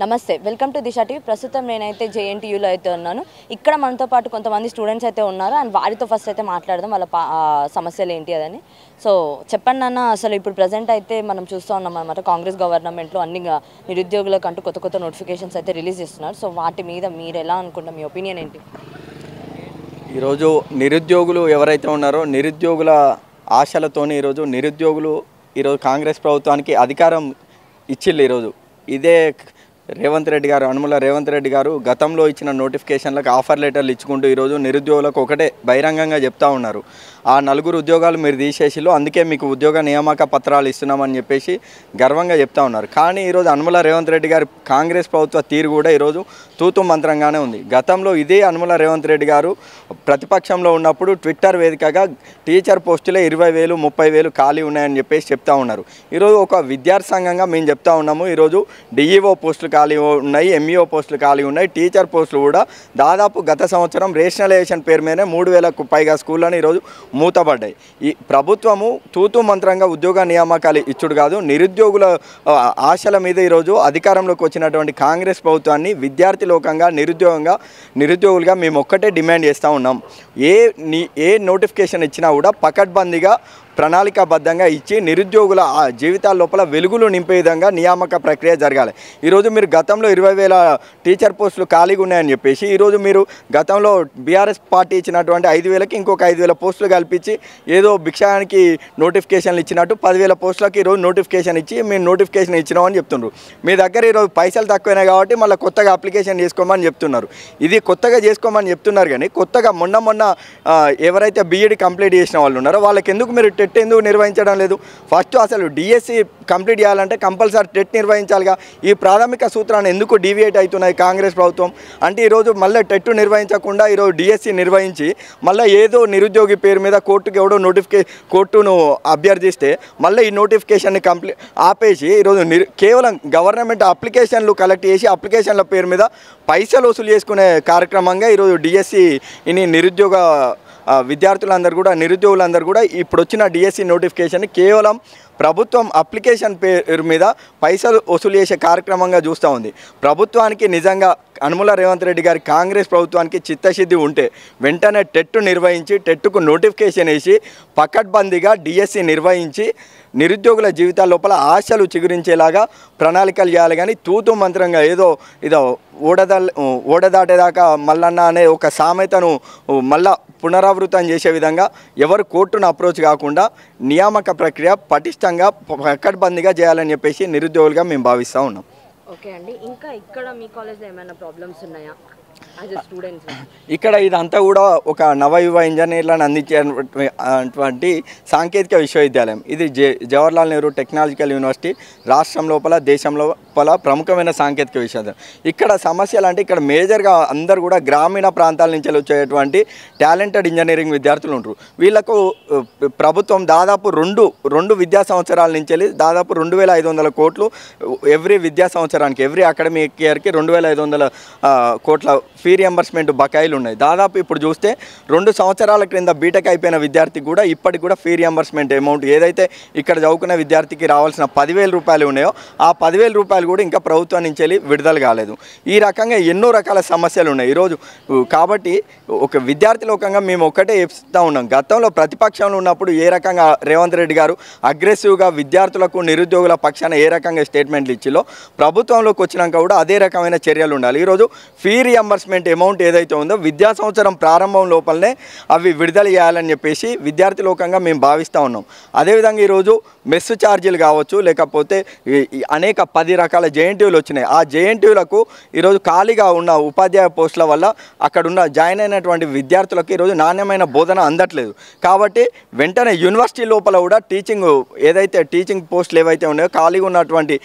నమస్తే welcome to Disha TV ప్రస్తుతం నేనైతే జేఎన్టీయూలో అయితే ఉన్నాను ఇక్కడ మనతో పాటు కొంతమంది స్టూడెంట్స్ అయితే ఉన్నారు అండ్ వారితో ఫస్ట్ అయితే మాట్లాడదాం వాళ్ళ సమస్యలు ఏంటి అదని సో చెప్పండి అన్న అసలు ఇప్పుడు ప్రెజెంట్ అయితే మనం చూస్తూ ఉన్నాం అన్నమాట కాంగ్రెస్ గవర్నమెంట్లో అన్ని నిరుద్యోగులకు అంటూ కొత్త నోటిఫికేషన్స్ అయితే రిలీజ్ చేస్తున్నారు సో వాటి మీద మీరు ఎలా అనుకుంటారు మీ ఒపీనియన్ ఏంటి ఈరోజు నిరుద్యోగులు ఎవరైతే ఉన్నారో నిరుద్యోగుల ఆశలతోని నిరుద్యోగులు ఈరోజు కాంగ్రెస్ ప్రభుత్వానికి అధికారం ఇచ్చిళ్ళు ఈరోజు ఇదే యనమల రేవంత్ రెడ్డి గారు గతంలో ఇచ్చిన నోటిఫికేషన్లకు ఆఫర్ లెటర్లు ఇచ్చుకుంటూ ఈరోజు నిరుద్యోగులకు ఒకటే బహిరంగంగా చెప్తా ఉన్నారు ఆ 4 ఉద్యోగాలు మీరు తీసేసిలో అందుకే మీకు ఉద్యోగ నియామక పత్రాలు ఇస్తున్నామని చెప్పేసి గర్వంగా చెప్తా ఉన్నారు కానీ ఈరోజు యనమల రేవంత్ రెడ్డి గారు కాంగ్రెస్ ప్రభుత్వ తీరు కూడా ఈరోజు తూతు మంత్రంగానే ఉంది గతంలో ఇదే యనమల రేవంత్ రెడ్డి గారు ప్రతిపక్షంలో ఉన్నప్పుడు ట్విట్టర్ వేదికగా టీచర్ పోస్టులే 20,000 30,000 ఖాళీ ఉన్నాయని చెప్పేసి చెప్తా ఉన్నారు ఈరోజు ఒక విద్యార్థి సంఘంగా మేము చెప్తా ఉన్నాము ఈరోజు డిఈఓ పోస్టులు ఖాళీ ఉన్నాయి ఎంఈఓ పోస్టులు ఖాళీ ఉన్నాయి టీచర్ పోస్టులు కూడా దాదాపు గత సంవత్సరం రేషనలైజేషన్ పేరు మీదనే 3,000కు పైగా స్కూళ్ళని ఈరోజు మూతపడ్డాయి ఈ ప్రభుత్వము తూతు మంత్రంగా ఉద్యోగ నియామకాలు ఇచ్చుడు కాదు నిరుద్యోగుల ఆశల మీద ఈరోజు అధికారంలోకి వచ్చినటువంటి కాంగ్రెస్ ప్రభుత్వాన్ని విద్యార్థి లోకంగా నిరుద్యోగులుగా మేము ఒక్కటే డిమాండ్ చేస్తూ ఉన్నాం ఏ నోటిఫికేషన్ ఇచ్చినా కూడా పకడ్బందీగా ప్రణాళికాబద్ధంగా ఇచ్చి నిరుద్యోగుల జీవితాల లోపల వెలుగులు నింపే విధంగా నియామక ప్రక్రియ జరగాలి ఈరోజు మీరు గతంలో 20,000 టీచర్ పోస్టులు ఖాళీగా ఉన్నాయని చెప్పేసి ఈరోజు మీరు గతంలో బీఆర్ఎస్ పార్టీ ఇచ్చినటువంటి 5,000కి ఇంకొక 5,000 పోస్టులు కల్పించి ఏదో భిక్షానికి నోటిఫికేషన్లు ఇచ్చినట్టు 10,000 పోస్టులకి ఈరోజు నోటిఫికేషన్ ఇచ్చి మేము నోటిఫికేషన్ ఇచ్చినామని చెప్తున్నారు మీ దగ్గర ఈరోజు పైసలు తక్కువైనాయి కాబట్టి మళ్ళీ కొత్తగా అప్లికేషన్ చేసుకోమని చెప్తున్నారు ఇది కొత్తగా చేసుకోమని చెప్తున్నారు కానీ కొత్తగా మొన్న ఎవరైతే బీఈడి కంప్లీట్ చేసిన వాళ్ళు ఉన్నారో వాళ్ళకి ఎందుకు మీరు టెట్ ఎందుకు నిర్వహించడం లేదు ఫస్ట్ అసలు డిఎస్సి కంప్లీట్ చేయాలంటే కంపల్సరీ టెట్ నిర్వహించాలిగా ఈ ప్రాథమిక సూత్రాన్ని ఎందుకు డీవియేట్ అవుతున్నాయి కాంగ్రెస్ ప్రభుత్వం అంటే ఈరోజు మళ్ళీ టెట్ నిర్వహించకుండా ఈరోజు డిఎస్సి నిర్వహించి మళ్ళీ ఏదో నిరుద్యోగి పేరు మీద కోర్టుకి ఎవడో కోర్టును అభ్యర్థిస్తే మళ్ళీ ఈ నోటిఫికేషన్ని ఆపేసి ఈరోజు కేవలం గవర్నమెంట్ అప్లికేషన్లు కలెక్ట్ చేసి అప్లికేషన్ల పేరు మీద పైసలు వసూలు చేసుకునే కార్యక్రమంగా ఈరోజు డిఎస్సి ఇని నిరుద్యోగులందరూ కూడా ఇప్పుడు వచ్చిన డిఎస్సి నోటిఫికేషన్ కేవలం ప్రభుత్వం అప్లికేషన్ పేరు మీద పైసలు వసూలు చేసే కార్యక్రమంగా చూస్తూ ఉంది ప్రభుత్వానికి నిజంగా యనమల రేవంత్ రెడ్డి గారి కాంగ్రెస్ ప్రభుత్వానికి చిత్తశుద్ధి ఉంటే వెంటనే టెట్ నిర్వహించి టెట్కు నోటిఫికేషన్ వేసి పకడ్బందీగా డిఎస్సి నిర్వహించి నిరుద్యోగుల జీవితాల లోపల ఆశలు చిగురించేలాగా ప్రణాళికలు చేయాలి కానీ తూతు మంత్రంగా ఏదో ఓడదాటేదాకా మల్లన్న అనే ఒక సామెతను మళ్ళా పునరావృతం చేసే విధంగా ఎవరు కోర్టును అప్రోచ్ కాకుండా నియామక ప్రక్రియ పటిష్టంగా పకడ్బందీగా చేయాలని చెప్పేసి నిరుద్యోగులుగా మేము భావిస్తూ ఉన్నాం ఓకే అండి ఇంకా ఇక్కడ మీ కాలేజ్లో ఏమైనా ప్రాబ్లమ్స్ ఉన్నాయా ఇక్కడ ఇదంతా కూడా ఒక నవయువ ఇంజనీర్లను అందించేటువంటి సాంకేతిక విశ్వవిద్యాలయం ఇది జవహర్లాల్ నెహ్రూ టెక్నాలజికల్ యూనివర్సిటీ రాష్ట్రం లోపల దేశం లోపల ప్రముఖమైన సాంకేతిక విశ్వవిద్యాలయం ఇక్కడ సమస్యలు అంటే ఇక్కడ మేజర్గా అందరు కూడా గ్రామీణ ప్రాంతాల నుంచి వచ్చేటువంటి టాలెంటెడ్ ఇంజనీరింగ్ విద్యార్థులు ఉంటారు వీళ్ళకు ప్రభుత్వం దాదాపు రెండు విద్యా సంవత్సరాల నుంచి దాదాపు 2,500 కోట్లు ఎవ్రీ విద్యా సంవత్సరానికి ఎవ్రీ అకాడమిక్ ఇయర్కి 2,500 కోట్ల ఫీ రియంబర్స్మెంట్ బకాయిలు ఉన్నాయి దాదాపు ఇప్పుడు చూస్తే 2 సంవత్సరాల క్రింద బీటెక్ అయిపోయిన విద్యార్థికి కూడా ఇప్పటికి కూడా ఫీ రియంబర్స్మెంట్ అమౌంట్ ఏదైతే ఇక్కడ చదువుకున్న విద్యార్థికి రావాల్సిన 10,000 రూపాయలు ఉన్నాయో ఆ 10,000 రూపాయలు కూడా ఇంకా ప్రభుత్వం నుంచి వెళ్ళి విడుదల కాలేదు ఈ రకంగా ఎన్నో రకాల సమస్యలు ఉన్నాయి ఈరోజు కాబట్టి ఒక విద్యార్థి లోకంగా మేము ఒక్కటే చెప్తా ఉన్నాం గతంలో ప్రతిపక్షంలో ఉన్నప్పుడు ఏ రకంగా రేవంత్ రెడ్డి గారు అగ్రెసివ్గా విద్యార్థులకు నిరుద్యోగుల పక్షాన ఏ రకంగా స్టేట్మెంట్లు ఇచ్చిలో ప్రభుత్వంలోకి వచ్చినాక కూడా అదే రకమైన చర్యలు ఉండాలి ఈరోజు ఫీ రియంబర్స్మెంట్ అమౌంట్ ఏదైతే ఉందో విద్యా సంవత్సరం ప్రారంభం లోపలనే అవి విడుదల చేయాలని చెప్పేసి విద్యార్థి లోకంగా మేము భావిస్తూ ఉన్నాం అదేవిధంగా ఈరోజు మెస్సు ఛార్జీలు కావచ్చు లేకపోతే అనేక 10 రకాల జేఎన్టీయూలు వచ్చినాయి ఆ జేఎన్టీయూలకు ఈరోజు ఖాళీగా ఉన్న ఉపాధ్యాయ పోస్టుల వల్ల అక్కడున్న జాయిన్ అయినటువంటి విద్యార్థులకు ఈరోజు నాణ్యమైన బోధన అందట్లేదు కాబట్టి వెంటనే యూనివర్సిటీ లోపల కూడా టీచింగ్ పోస్టులు ఏవైతే ఉన్నాయో ఖాళీగా ఉన్నటువంటి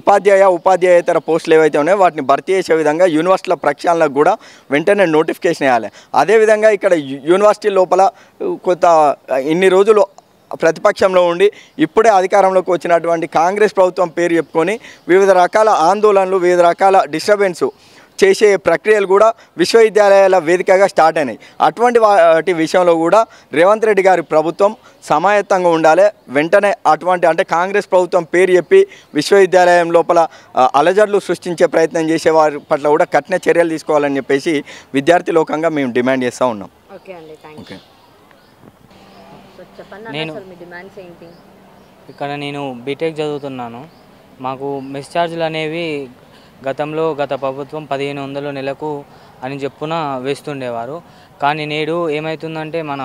ఉపాధ్యాయేతర పోస్టులు ఏవైతే ఉన్నాయో వాటిని భర్తీ చేసే విధంగా యూనివర్సిటీల ప్రక్షాళనకు కూడా వెంటనే నోటిఫికేషన్ వేయాలి అదేవిధంగా ఇక్కడ యూనివర్సిటీ లోపల కొంత ఇన్ని రోజులు ప్రతిపక్షంలో ఉండి ఇప్పుడే అధికారంలోకి వచ్చినటువంటి కాంగ్రెస్ ప్రభుత్వం పేరు చెప్పుకొని వివిధ రకాల ఆందోళనలు వివిధ రకాల డిస్టర్బెన్స్ చేసే ప్రక్రియలు కూడా విశ్వవిద్యాలయాల వేదికగా స్టార్ట్ అయినాయి. అటువంటి వాటి విషయంలో కూడా రేవంత్ రెడ్డి గారి ప్రభుత్వం సమాయత్తంగా ఉండాలి. వెంటనే అటువంటి అంటే కాంగ్రెస్ ప్రభుత్వం పేరు చెప్పి విశ్వవిద్యాలయం లోపల అలజడులు సృష్టించే ప్రయత్నం చేసే వారి పట్ల కూడా కఠిన చర్యలు తీసుకోవాలని చెప్పేసి విద్యార్థి లోకంగా మేము డిమాండ్ చేస్తూ ఉన్నాం. ఇక్కడ నేను బీటెక్ చదువుతున్నాను. మాకు మెస్ ఛార్జీలు అనేవి గత ప్రభుత్వం 1500 నెలకు అని చెప్పున వేస్తుండేవారు. కానీ నేడు ఏమవుతుందంటే మన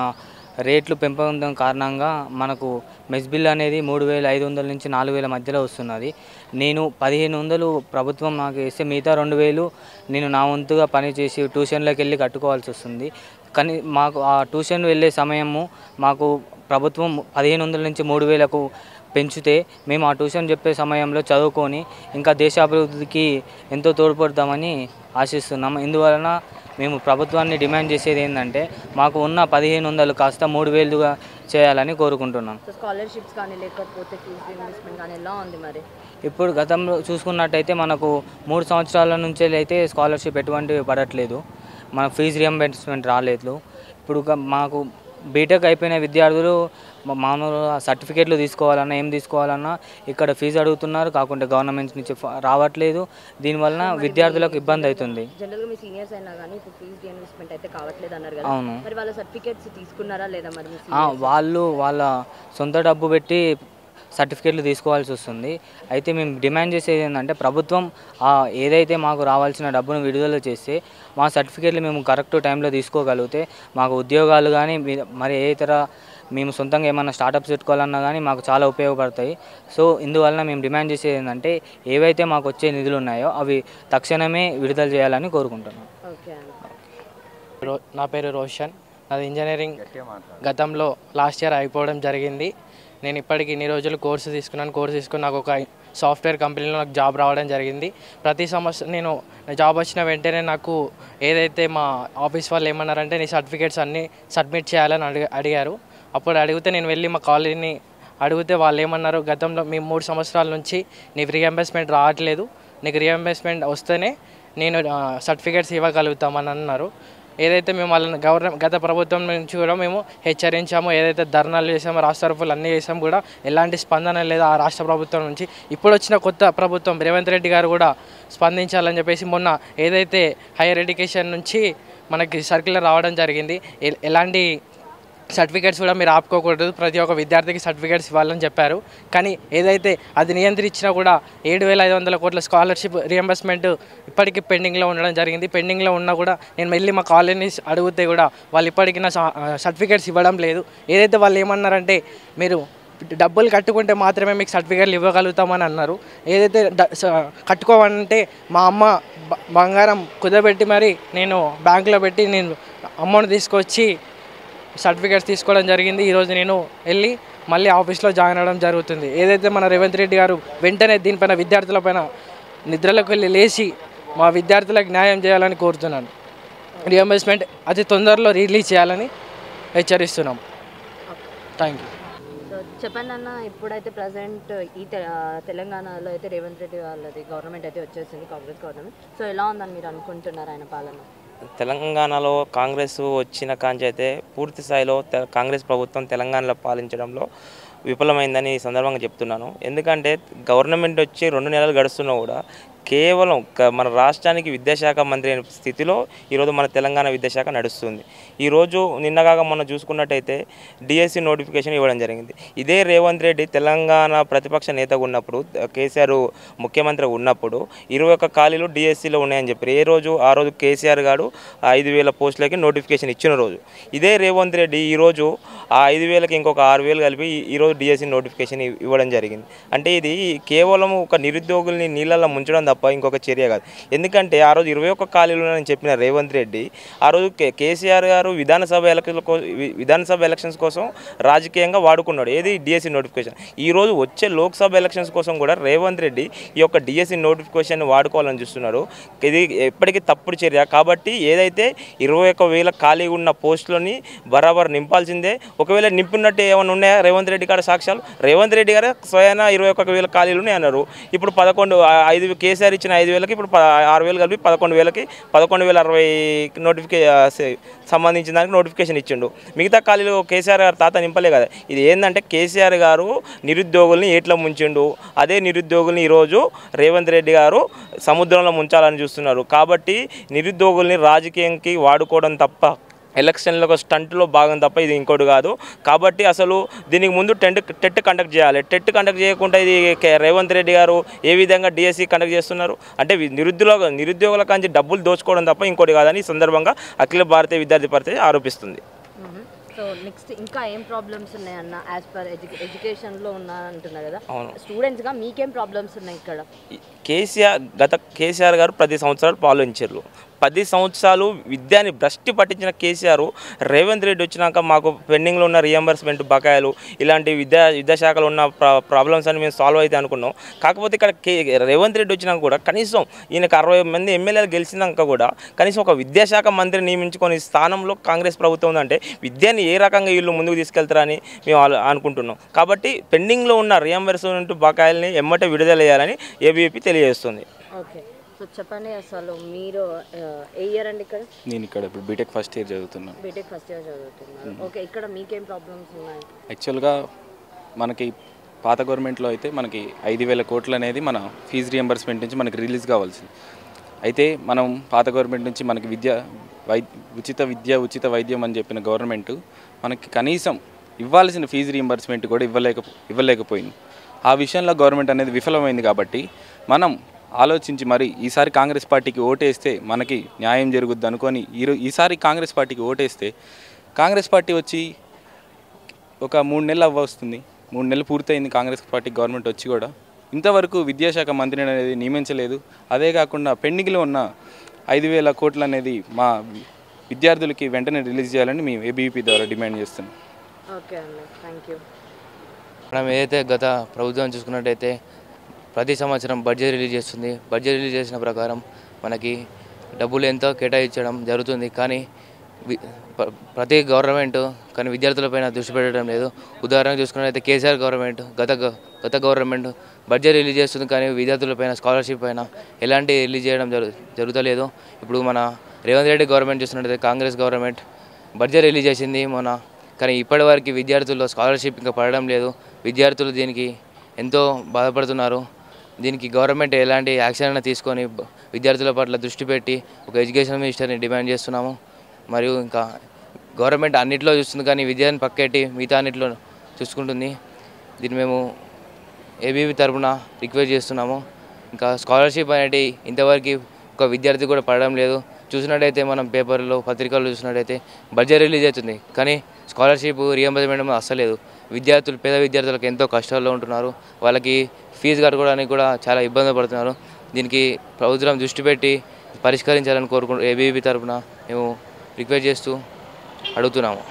రేట్లు పెంపొందడం కారణంగా మనకు మెస్ బిల్ అనేది 3500 నుంచి 4000 మధ్యలో వస్తున్నది. నేను 1500 ప్రభుత్వం నాకు వేస్తే మిగతా 2000 నేను నా వంతుగా పనిచేసి ట్యూషన్లోకి వెళ్ళి కట్టుకోవాల్సి వస్తుంది. కానీ మాకు ఆ ట్యూషన్ వెళ్ళే సమయము మాకు ప్రభుత్వం 1500 నుంచి 3000కు పెంచితే మేము ఆ ట్యూషన్ చెప్పే సమయంలో చదువుకొని ఇంకా దేశాభివృద్ధికి ఎంతో తోడ్పడతామని ఆశిస్తున్నాము. ఇందువలన మేము ప్రభుత్వాన్ని డిమాండ్ చేసేది ఏంటంటే మాకు ఉన్న 1500 కాస్త 3000గా చేయాలని కోరుకుంటున్నాం. స్కాలర్షిప్స్ కానీ లేకపోతే ఫీజు రీయింబర్స్మెంట్ కానీ ఎలా ఉంది మరి? ఇప్పుడు గతంలో చూసుకున్నట్టయితే మనకు 3 సంవత్సరాల నుంచి అయితే స్కాలర్షిప్ ఎటువంటివి పడట్లేదు, మన ఫీజు రీయింబర్స్మెంట్ రాలేదు. ఇప్పుడు మాకు బీటెక్ అయిపోయిన విద్యార్థులు మామూలుగా సర్టిఫికేట్లు తీసుకోవాలన్నా ఏం తీసుకోవాలన్నా ఇక్కడ ఫీజు అడుగుతున్నారు, కాకుంటే గవర్నమెంట్ నుంచి రావట్లేదు. దీనివలన విద్యార్థులకు ఇబ్బంది అవుతుంది. జనరల్గా మీ సీనియర్స్ అయినా కానీ ఇప్పుడు ఫీజు రీయింబర్స్మెంట్ అయితే కావట్లేదు అన్నారు కదా. అవును. మరి వాళ్ళ సర్టిఫికేట్స్ తీసుకున్నారా లేదా మరి? వాళ్ళు వాళ్ళ సొంత డబ్బు పెట్టి సర్టిఫికేట్లు తీసుకోవాల్సి వస్తుంది. అయితే మేము డిమాండ్ చేసేది ఏంటంటే ప్రభుత్వం ఏదైతే మాకు రావాల్సిన డబ్బును విడుదల చేస్తే మా సర్టిఫికేట్లు మేము కరెక్ట్ టైంలో తీసుకోగలిగితే మాకు ఉద్యోగాలు కానీ మరి ఏ ఇతర మేము సొంతంగా ఏమైనా స్టార్టప్స్ పెట్టుకోవాలన్నా కానీ మాకు చాలా ఉపయోగపడతాయి. సో ఇందువలన మేము డిమాండ్ చేసేది ఏంటంటే ఏవైతే మాకు వచ్చే నిధులు ఉన్నాయో అవి తక్షణమే విడుదల చేయాలని కోరుకుంటున్నాం. నా పేరు రోషన్. నాది ఇంజనీరింగ్ గతంలో లాస్ట్ ఇయర్ అయిపోవడం జరిగింది. నేను ఇప్పటికి ఇన్ని రోజులు కోర్సు తీసుకుని నాకు ఒక సాఫ్ట్వేర్ కంపెనీలో నాకు జాబ్ రావడం జరిగింది. ప్రతి సంవత్సరం నేను జాబ్ వచ్చిన వెంటనే నాకు ఏదైతే మా ఆఫీస్ వాళ్ళు ఏమన్నారంటే నీ సర్టిఫికేట్స్ అన్నీ సబ్మిట్ చేయాలని అడిగారు. అప్పుడు అడిగితే నేను వెళ్ళి మా కాలేజీని అడిగితే వాళ్ళు ఏమన్నారు, గతంలో మేము 3 సంవత్సరాల నుంచి నీకు రీఎంబర్స్మెంట్ రావట్లేదు, నీకు రీఎంబర్స్మెంట్ వస్తేనే నేను సర్టిఫికేట్స్ ఇవ్వగలుగుతామని అన్నారు. ఏదైతే మేము వాళ్ళని గత ప్రభుత్వం నుంచి కూడా మేము హెచ్చరించాము, ఏదైతే ధర్నాలు చేసామో రాష్ట్రపతులు అన్నీ చేసాము కూడా ఎలాంటి స్పందన లేదు ఆ రాష్ట్ర ప్రభుత్వం నుంచి. ఇప్పుడు వచ్చిన కొత్త ప్రభుత్వం రేవంత్ రెడ్డి గారు కూడా స్పందించాలని చెప్పేసి మొన్న ఏదైతే హైయర్ ఎడ్యుకేషన్ నుంచి మనకి సర్క్యులర్ రావడం జరిగింది, ఎలాంటి సర్టిఫికేట్స్ కూడా మీరు ఆపుకోకూడదు, ప్రతి ఒక్క విద్యార్థికి సర్టిఫికేట్స్ ఇవ్వాలని చెప్పారు. కానీ ఏదైతే అది నియంత్రించినా కూడా 7500 కోట్ల స్కాలర్షిప్ రియంబర్స్మెంట్ ఇప్పటికీ పెండింగ్లో ఉండడం జరిగింది. పెండింగ్లో ఉన్నా కూడా నేను వెళ్ళి మా కాలేజీని అడిగితే కూడా వాళ్ళు ఇప్పటికీ నా సర్టిఫికేట్స్ ఇవ్వడం లేదు. ఏదైతే వాళ్ళు ఏమన్నారంటే మీరు డబ్బులు కట్టుకుంటే మాత్రమే మీకు సర్టిఫికేట్లు ఇవ్వగలుగుతామని అన్నారు. ఏదైతే కట్టుకోవాలంటే మా అమ్మ బంగారం కుదబెట్టి మరి నేను బ్యాంకులో పెట్టి నేను అమౌంట్ తీసుకొచ్చి సర్టిఫికేట్స్ తీసుకోవడం జరిగింది. ఈరోజు నేను వెళ్ళి మళ్ళీ ఆఫీస్లో జాయిన్ అవ్వడం జరుగుతుంది. ఏదైతే మన రేవంత్ రెడ్డి గారు వెంటనే దీనిపైన విద్యార్థులపైన నిద్రలోకి వెళ్ళి లేచి మా విద్యార్థులకు న్యాయం చేయాలని కోరుతున్నాను. రియంబర్స్మెంట్ అతి తొందరలో రిలీజ్ చేయాలని హెచ్చరిస్తున్నాం. Thank you. సో చెప్పండి అన్న, ఇప్పుడైతే ప్రజెంట్ ఈ తెలంగాణలో అయితే రేవంత్ రెడ్డి వాళ్ళది గవర్నమెంట్ అయితే వచ్చేసింది, కాంగ్రెస్ గవర్నమెంట్. సో ఎలా ఉందని మీరు అనుకుంటున్నారు ఆయన పాలన? తెలంగాణలో కాంగ్రెస్ వచ్చిన కాంచి అయితే పూర్తి స్థాయిలో కాంగ్రెస్ ప్రభుత్వం తెలంగాణలో పాలించడంలో విఫలమైందని ఈ సందర్భంగా చెప్తున్నాను. ఎందుకంటే గవర్నమెంట్ వచ్చి 2 నెలలు గడుస్తున్నా కూడా కేవలం మన రాష్ట్రానికి విద్యాశాఖ మంత్రి అయిన స్థితిలో ఈరోజు మన తెలంగాణ విద్యాశాఖ నడుస్తుంది. ఈరోజు నిన్నగాక మొన్న చూసుకున్నట్టయితే డిఎస్సి నోటిఫికేషన్ ఇవ్వడం జరిగింది. ఇదే రేవంత్ రెడ్డి తెలంగాణ ప్రతిపక్ష నేతగా ఉన్నప్పుడు, కేసీఆర్ ముఖ్యమంత్రి ఉన్నప్పుడు 21 ఖాళీలు డిఎస్సిలో ఉన్నాయని చెప్పారు. ఆ రోజు కేసీఆర్ గారు 5000 పోస్టులకి నోటిఫికేషన్ ఇచ్చిన రోజు. ఇదే రేవంత్ రెడ్డి ఈరోజు ఆ 5000కి ఇంకొక 6000 కలిపి ఈరోజు డిఎస్సి నోటిఫికేషన్ ఇవ్వడం జరిగింది. అంటే ఇది కేవలం ఒక నిరుద్యోగుల్ని నీళ్ళల్లో ముంచడం తప్ప ఇంకొక చర్య కాదు. ఎందుకంటే ఆ రోజు 21 ఖాళీలు అని చెప్పిన రేవంత్ రెడ్డి ఆ రోజు కేసీఆర్ గారు విధానసభ ఎలక్షన్స్ కోసం రాజకీయంగా వాడుకున్నాడు. ఏది డిఎస్సి నోటిఫికేషన్. ఈరోజు వచ్చే లోక్సభ ఎలక్షన్స్ కోసం కూడా రేవంత్ రెడ్డి ఈ యొక్క డిఎస్సి నోటిఫికేషన్ వాడుకోవాలని చూస్తున్నారు. ఇది ఎప్పటికీ తప్పుడు చర్య. కాబట్టి ఏదైతే 21,000 ఖాళీ ఉన్న పోస్టులని బరాబర్ నింపాల్సిందే. ఒకవేళ నింపినట్టు ఏమైనా ఉన్నాయా రేవంత్ రెడ్డి గారి సాక్ష్యాలు? రేవంత్ రెడ్డి గారు స్వయాన 21,000 ఖాళీలు అన్నారు. ఇప్పుడు 5 కేసీఆర్ కేసీఆర్ ఇచ్చిన 5,000కి ఇప్పుడు 6,000 కలిపి 11,000కి 11,060 సంబంధించిన దానికి నోటిఫికేషన్ ఇచ్చిండు. మిగతా ఖాళీలు కేసీఆర్ గారు తాత నింపలే కదా. ఇది ఏంటంటే కేసీఆర్ గారు నిరుద్యోగుల్ని ఏట్ల ముంచిండు, అదే నిరుద్యోగుల్ని ఈరోజు రేవంత్ రెడ్డి గారు సముద్రంలో ముంచాలని చూస్తున్నారు. కాబట్టి నిరుద్యోగుల్ని రాజకీయంకి వాడుకోవడం తప్ప, ఎలక్షన్లో ఒక స్టంట్లో భాగం తప్ప ఇది ఇంకోటి కాదు. కాబట్టి అసలు దీనికి ముందు టెట్ కండక్ట్ చేయాలి. టెట్ కండక్ట్ చేయకుండా ఇది రేవంత్ రెడ్డి గారు ఏ విధంగా డిఎస్సి కండక్ట్ చేస్తున్నారు అంటే నిరుద్యోగుల కాంచి డబ్బులు దోచుకోవడం తప్ప ఇంకోటి కాదని ఈ సందర్భంగా అఖిల భారతీయ విద్యార్థి పరిషత్ ఆరోపిస్తుంది. సో నెక్స్ట్ ఇంకా ఏం ప్రాబ్లమ్స్ ఉన్నాయన్న యాజ్ పర్ ఎడ్యుకేషన్లో ఉన్నా అంటున్నారు కదా. అవును, స్టూడెంట్స్గా మీకేం ప్రాబ్లమ్స్ ఉన్నాయి ఇక్కడ? కేసీఆర్ గారు 10 సంవత్సరాలు పాలించారు. 10 సంవత్సరాలు విద్యాన్ని భ్రష్టి పట్టించిన కేసీఆర్ రేవంత్ రెడ్డి వచ్చినాక మాకు పెండింగ్లో ఉన్న రియంబర్స్మెంట్ బకాయిలు ఇలాంటి విద్యాశాఖలో ఉన్న ప్రాబ్లమ్స్ అని మేము సాల్వ్ అయితే అనుకున్నాం. కాకపోతే ఇక్కడ రేవంత్ రెడ్డి వచ్చినాక కూడా కనీసం ఈయనకు 60 మంది ఎమ్మెల్యేలు గెలిచినాక కూడా కనీసం ఒక విద్యాశాఖ మంత్రి నియమించుకొని స్థానంలో కాంగ్రెస్ ప్రభుత్వం ఉందంటే విద్యని ఏ రకంగా వీళ్ళు ముందుకు తీసుకెళ్తారని మేము అనుకుంటున్నాం. కాబట్టి పెండింగ్లో ఉన్న రియంబర్స్మెంట్ బకాయిల్ని ఎమ్మటే విడుదల చేయాలని ఏబీవీపీ తెలియజేస్తుంది. ఓకే, సో చెప్పండి అసలు మీరు ఏ ఇయర్ అండి ఇక్కడ? నేను ఇక్కడ ఇప్పుడు బీటెక్ ఫస్ట్ ఇయర్ చదువుతున్నాను. బీటెక్ ఫస్ట్ ఇయర్ చదువుతున్నారు. ఓకే, ఇక్కడ మీకేం ప్రాబ్లమ్స్ ఉన్నాయి? యాక్చువల్గా మనకి పాత గవర్నమెంట్లో అయితే మనకి 5,000 కోట్లు అనేది మన ఫీజు రియంబర్స్మెంట్ నుంచి మనకి రిలీజ్ కావాల్సింది. అయితే మనం పాత గవర్నమెంట్ నుంచి మనకి ఉచిత విద్య ఉచిత వైద్యం అని చెప్పిన గవర్నమెంట్ మనకి కనీసం ఇవ్వాల్సిన ఫీజు రియంబర్స్మెంట్ కూడా ఇవ్వలేకపోయింది. ఆ విషయంలో గవర్నమెంట్ అనేది విఫలమైంది. కాబట్టి మనం ఆలోచించి మరి ఈసారి కాంగ్రెస్ పార్టీకి ఓటేస్తే మనకి న్యాయం జరుగుద్ది అనుకొని ఈసారి కాంగ్రెస్ పార్టీకి ఓటేస్తే కాంగ్రెస్ పార్టీ వచ్చి ఒక 3 నెలలు వస్తుంది. 3 నెలలు పూర్తయింది కాంగ్రెస్ పార్టీ గవర్నమెంట్ వచ్చి కూడా ఇంతవరకు విద్యాశాఖ మంత్రిని అనేది నియమించలేదు. అదే కాకుండా పెండింగ్లో ఉన్న 5,000 కోట్లు అనేది మా విద్యార్థులకి వెంటనే రిలీజ్ చేయాలని మేము ఏబీవీపీ ద్వారా డిమాండ్ చేస్తున్నాం. ఓకే అండి, థ్యాంక్ యూ. మనం ఏదైతే గత ప్రభుత్వం చూసుకున్నట్టయితే ప్రతి సంవత్సరం బడ్జెట్ రిలీజ్ చేస్తుంది. బడ్జెట్ రిలీజ్ చేసిన ప్రకారం మనకి డబ్బులు ఎంతో కేటాయించడం జరుగుతుంది. కానీ ప్రతి గవర్నమెంట్ కానీ విద్యార్థులపైన దృష్టి పెట్టడం లేదు. ఉదాహరణకు చూసుకున్నట్లయితే కేసీఆర్ గవర్నమెంట్ గత గవర్నమెంట్ బడ్జెట్ రిలీజ్ చేస్తుంది, కానీ విద్యార్థులపైన స్కాలర్షిప్ పైన ఎలాంటి రిలీజ్ చేయడం జరుగుతలేదు. ఇప్పుడు మన రేవంత్ రెడ్డి గవర్నమెంట్ చూస్తున్నట్లయితే కాంగ్రెస్ గవర్నమెంట్ బడ్జెట్ రిలీజ్ చేసింది మొన్న, కానీ ఇప్పటివరకు విద్యార్థుల్లో స్కాలర్షిప్ ఇంకా పడడం లేదు. విద్యార్థులు దీనికి ఎంతో బాధపడుతున్నారు. దీనికి గవర్నమెంట్ ఎలాంటి యాక్షన్ అయినా తీసుకొని విద్యార్థుల పట్ల దృష్టి పెట్టి ఒక ఎడ్యుకేషన్ మినిస్టర్ని డిమాండ్ చేస్తున్నాము. మరియు ఇంకా గవర్నమెంట్ అన్నింటిలో చూస్తుంది, కానీ విద్యను పక్కెట్టి మిగతా అన్నింటిలో చూసుకుంటుంది. దీన్ని మేము ఏబీవీ తరఫున రిక్వెస్ట్ చేస్తున్నాము. ఇంకా స్కాలర్షిప్ అనేది ఇంతవరకు ఒక విద్యార్థి కూడా పడడం లేదు. చూసినట్టయితే మనం పేపర్లో పత్రికల్లో చూసినట్టయితే బడ్జెట్ రిలీజ్ అవుతుంది, కానీ స్కాలర్షిప్ రియంబర్స్మెంట్ అస్సలేదు. పేద విద్యార్థులకు ఎంతో కష్టాల్లో ఉంటున్నారు. వాళ్ళకి ఫీజు కట్టుకోవడానికి కూడా చాలా ఇబ్బంది పడుతున్నారు. దీనికి ప్రభుత్వం దృష్టి పెట్టి పరిష్కరించాలని ఏబీవీపీ తరఫున మేము రిక్వెస్ట్ చేస్తూ అడుగుతున్నాము.